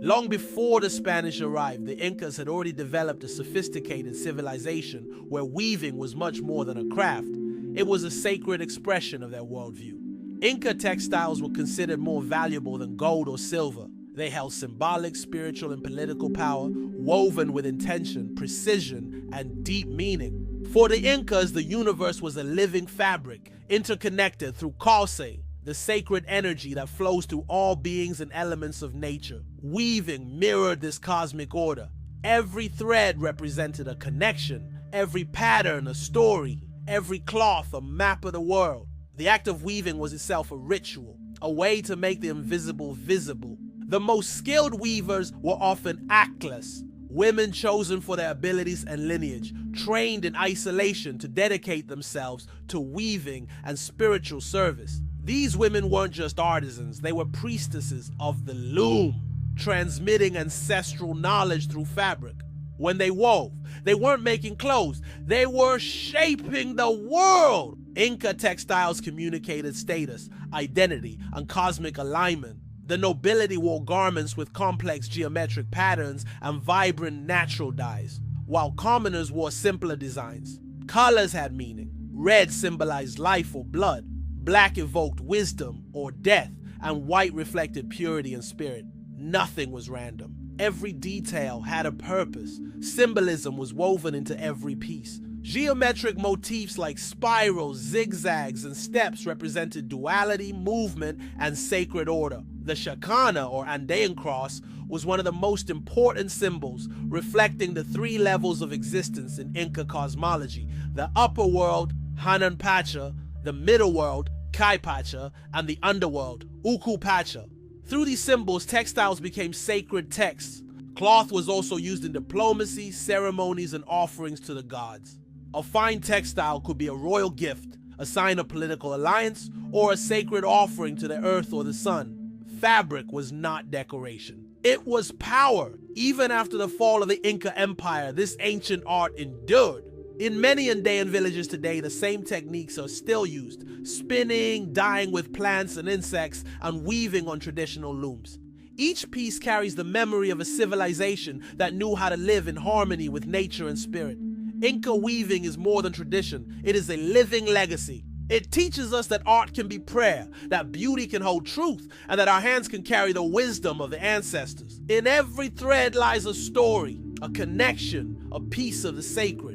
Long before the Spanish arrived, the Incas had already developed a sophisticated civilization where weaving was much more than a craft. It was a sacred expression of their worldview. Inca textiles were considered more valuable than gold or silver. They held symbolic, spiritual, and political power, woven with intention, precision, and deep meaning. For the Incas, the universe was a living fabric, interconnected through kawsay, the sacred energy that flows through all beings and elements of nature. Weaving mirrored this cosmic order. Every thread represented a connection, every pattern a story, every cloth a map of the world. The act of weaving was itself a ritual, a way to make the invisible visible. The most skilled weavers were often acllas, women chosen for their abilities and lineage, trained in isolation to dedicate themselves to weaving and spiritual service. These women weren't just artisans, they were priestesses of the loom, transmitting ancestral knowledge through fabric. When they wove, they weren't making clothes, they were shaping the world. Inca textiles communicated status, identity, and cosmic alignment. The nobility wore garments with complex geometric patterns and vibrant natural dyes, while commoners wore simpler designs. Colors had meaning. Red symbolized life or blood, black evoked wisdom or death, and white reflected purity and spirit. Nothing was random. Every detail had a purpose. Symbolism was woven into every piece. Geometric motifs like spirals, zigzags, and steps represented duality, movement, and sacred order. The chakana, or Andean cross, was one of the most important symbols, reflecting the three levels of existence in Inca cosmology: the upper world, Hanan Pacha, the middle world, Kai Pacha, and the underworld, Uku Pacha. Through these symbols, textiles became sacred texts. Cloth was also used in diplomacy, ceremonies, and offerings to the gods. A fine textile could be a royal gift, a sign of political alliance, or a sacred offering to the earth or the sun. Fabric was not decoration. It was power. Even after the fall of the Inca Empire, this ancient art endured. In many Andean villages today, the same techniques are still used: spinning, dyeing with plants and insects, and weaving on traditional looms. Each piece carries the memory of a civilization that knew how to live in harmony with nature and spirit. Inca weaving is more than tradition, it is a living legacy. It teaches us that art can be prayer, that beauty can hold truth, and that our hands can carry the wisdom of the ancestors. In every thread lies a story, a connection, a piece of the sacred.